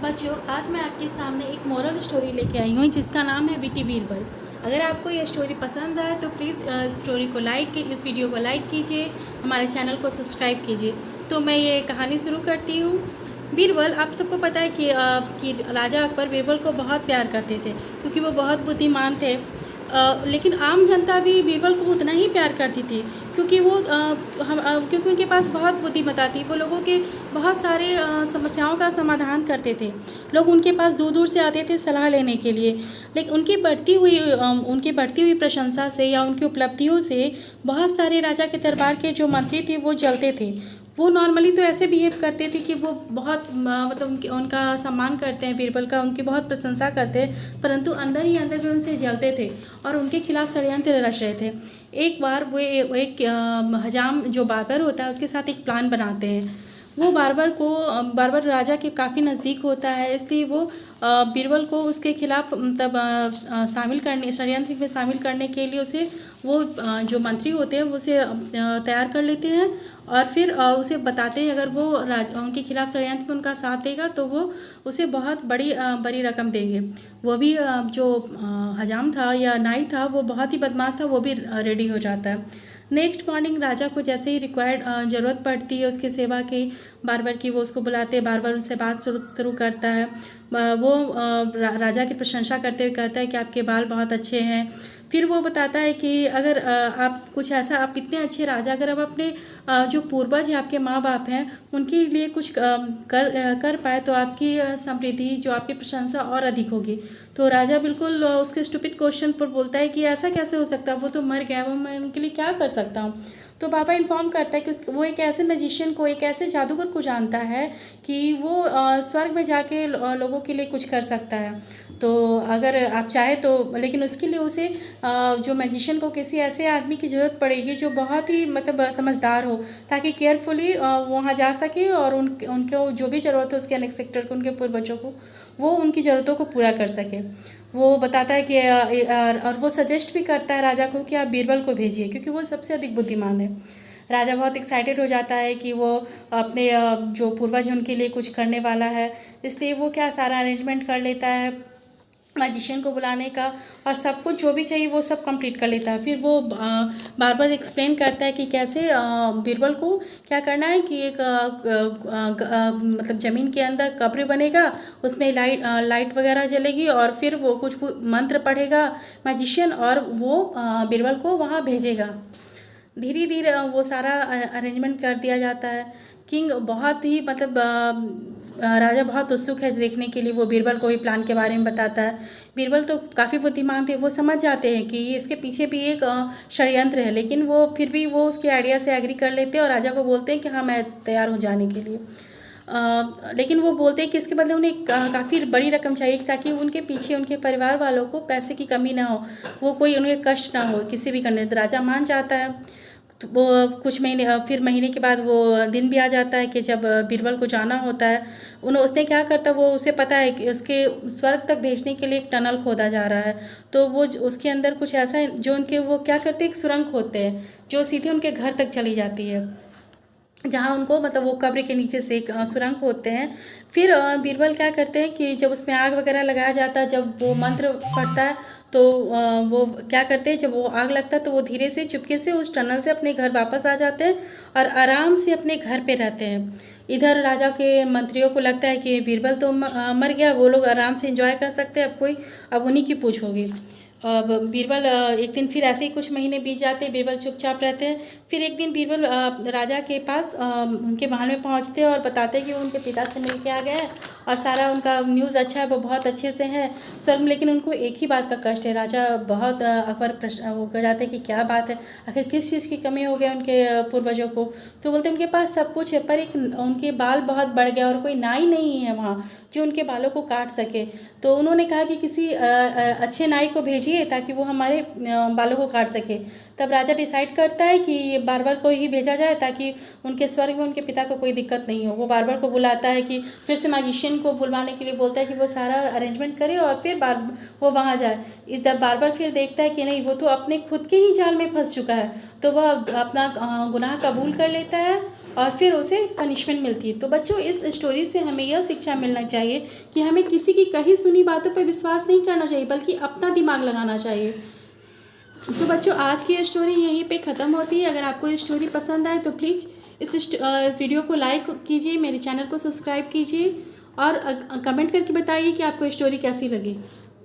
बच्चों, आज मैं आपके सामने एक मोरल स्टोरी लेके आई हूँ जिसका नाम है विटी बीरबल। अगर आपको ये स्टोरी पसंद आए तो प्लीज़ स्टोरी को लाइक की इस वीडियो को लाइक कीजिए, हमारे चैनल को सब्सक्राइब कीजिए। तो मैं ये कहानी शुरू करती हूँ। बीरबल, आप सबको पता है कि राजा अकबर बीरबल को बहुत प्यार करते थे क्योंकि वो बहुत बुद्धिमान थे। लेकिन आम जनता भी बीरबल को उतना ही प्यार करती थी क्योंकि क्योंकि उनके पास बहुत बुद्धिमत्ता थी। वो लोगों के बहुत सारे समस्याओं का समाधान करते थे। लोग उनके पास दूर दूर से आते थे सलाह लेने के लिए। लेकिन उनकी बढ़ती हुई प्रशंसा से या उनकी उपलब्धियों से बहुत सारे राजा के दरबार के जो मंत्री थे वो जलते थे। वो नॉर्मली तो ऐसे बिहेव करते थे कि वो बहुत मतलब उनका सम्मान करते हैं बीरबल का, उनकी बहुत प्रशंसा करते हैं, परंतु अंदर ही अंदर भी उनसे जलते थे और उनके खिलाफ षड्यंत्र रच रहे थे। एक बार वो एक हजाम जो बाबर होता है उसके साथ एक प्लान बनाते हैं। वो बारबर राजा के काफ़ी नज़दीक होता है, इसलिए वो बीरबल को उसके खिलाफ मतलब षड्यंत्र में शामिल करने के लिए उसे वो जो मंत्री होते हैं वो उसे तैयार कर लेते हैं और फिर उसे बताते हैं अगर वो उनके खिलाफ षड्यंत्र में उनका साथ देगा तो वो उसे बहुत बड़ी रकम देंगे। वो भी जो हजाम था या नाई था वो बहुत ही बदमाश था, वो भी रेडी हो जाता है। नेक्स्ट मॉर्निंग राजा को जैसे ही ज़रूरत पड़ती है उसकी सेवा की बार की, वो उसको बुलाते हैं, बार उनसे बात शुरू करता है। वो राजा की प्रशंसा करते हुए कहता है कि आपके बाल बहुत अच्छे हैं। फिर वो बताता है कि अगर आप इतने अच्छे राजा अगर आप अपने जो पूर्वज हैं, आपके माँ बाप हैं, उनके लिए कुछ कर पाए तो आपकी समृद्धि, जो आपकी प्रशंसा और अधिक होगी। तो राजा बिल्कुल उसके स्टूपिड क्वेश्चन पर बोलता है कि ऐसा कैसे हो सकता है, वो तो मर गया, वो मैं उनके लिए क्या कर सकता हूँ। तो बाबा इन्फॉर्म करता है कि वो एक ऐसे मैजिशियन को, एक ऐसे जादूगर को जानता है कि वो स्वर्ग में जाके लोगों के लिए कुछ कर सकता है। तो अगर आप चाहे तो, लेकिन उसके लिए उसे जो मैजिशियन को किसी ऐसे आदमी की ज़रूरत पड़ेगी जो बहुत ही मतलब समझदार हो, ताकि केयरफुली वहाँ जा सके और उनको जो भी ज़रूरत है उसके अनएक्सपेक्टेड को, उनके पूर्वजों को, वो उनकी ज़रूरतों को पूरा कर सके। वो बताता है कि और वो सजेस्ट भी करता है राजा को कि आप बीरबल को भेजिए क्योंकि वो सबसे अधिक बुद्धिमान है। राजा बहुत एक्साइटेड हो जाता है कि वो अपने जो पूर्वज हैं उनके लिए कुछ करने वाला है, इसलिए वो क्या सारा अरेंजमेंट कर लेता है मैजिशियन को बुलाने का, और सब कुछ जो भी चाहिए वो सब कंप्लीट कर लेता है। फिर वो बार बार एक्सप्लेन करता है कि कैसे बीरबल को क्या करना है कि एक मतलब ज़मीन के अंदर कब्र बनेगा, उसमें लाइट वगैरह जलेगी और फिर वो कुछ मंत्र पढ़ेगा मैजिशियन और वो बीरबल को वहाँ भेजेगा। धीरे धीरे वो सारा अरेंजमेंट कर दिया जाता है। किंग बहुत ही मतलब राजा बहुत उत्सुक है देखने के लिए। वो बीरबल को भी प्लान के बारे में बताता है। बीरबल तो काफ़ी बुद्धिमान थे, वो समझ जाते हैं कि इसके पीछे भी एक षड्यंत्र है, लेकिन वो फिर भी वो उसके आइडिया से एग्री कर लेते हैं और राजा को बोलते हैं कि हाँ मैं तैयार हूँ जाने के लिए। लेकिन वो बोलते हैं कि इसके बदले उन्हें काफ़ी बड़ी रकम चाहिए ताकि उनके पीछे उनके परिवार वालों को पैसे की कमी ना हो, वो कोई उन्हें कष्ट ना हो किसी भी करने। तो राजा मान जाता है। तो वो कुछ महीने के बाद वो दिन भी आ जाता है कि जब बीरबल को जाना होता है। उसने क्या करता, वो उसे पता है कि उसके स्वर्ग तक भेजने के लिए एक टनल खोदा जा रहा है। तो वो उसके अंदर कुछ ऐसा है जो उनके, वो क्या करते हैं, एक सुरंग खोदते हैं जो सीधे उनके घर तक चली जाती है, जहाँ उनको मतलब वो कब्र के नीचे से एक सुरंग होते हैं। फिर बीरबल क्या करते हैं कि जब उसमें आग वगैरह लगाया जाता है, जब वो मंत्र पढ़ता है तो वो क्या करते हैं, जब वो आग लगता है तो वो धीरे से चुपके से उस टनल से अपने घर वापस आ जाते हैं और आराम से अपने घर पे रहते हैं। इधर राजा के मंत्रियों को लगता है कि बीरबल तो मर गया, वो लोग आराम से एंजॉय कर सकते हैं, अब उन्हीं की पूछ होगी। अब बीरबल एक दिन, फिर ऐसे ही कुछ महीने बीत जाते हैं, बीरबल चुपचाप रहते हैं। फिर एक दिन बीरबल राजा के पास उनके महल में पहुंचते हैं और बताते हैं कि वो उनके पिता से मिल के आ गए हैं और सारा उनका न्यूज़ अच्छा है, वो बहुत अच्छे से है स्वर्ग में। लेकिन उनको एक ही बात का कष्ट है। राजा बहुत अकबर वो कह जाते हैं कि क्या बात है, आखिर किस चीज़ की कमी हो गई उनके पूर्वजों को। तो बोलते हैं उनके पास सब कुछ है पर एक उनके बाल बहुत बढ़ गया और कोई नाई नहीं है वहाँ जो उनके बालों को काट सके। तो उन्होंने कहा कि किसी अच्छे नाई को भेजिए ताकि वो हमारे बालों को काट सके। तब राजा डिसाइड करता है कि बार को ही भेजा जाए ताकि उनके स्वर्ग में उनके पिता को कोई दिक्कत नहीं हो। वो बार को बुलाता है कि फिर से मैजिशियन को बुलवाने के लिए बोलता है कि वो सारा अरेंजमेंट करे और फिर वो वहाँ जाए। तब बार फिर देखता है कि नहीं, वो तो अपने खुद के ही जाल में फंस चुका है। तो वह अपना गुनाह कबूल कर लेता है और फिर उसे पनिशमेंट मिलती है। तो बच्चों, इस स्टोरी से हमें यह शिक्षा मिलना चाहिए कि हमें किसी की कही सुनी बातों पर विश्वास नहीं करना चाहिए, बल्कि अपना दिमाग लगाना चाहिए। तो बच्चों, आज की स्टोरी यहीं पे ख़त्म होती है। अगर आपको ये स्टोरी पसंद आए तो प्लीज़ इस वीडियो को लाइक कीजिए, मेरे चैनल को सब्सक्राइब कीजिए और कमेंट करके बताइए कि आपको स्टोरी कैसी लगी।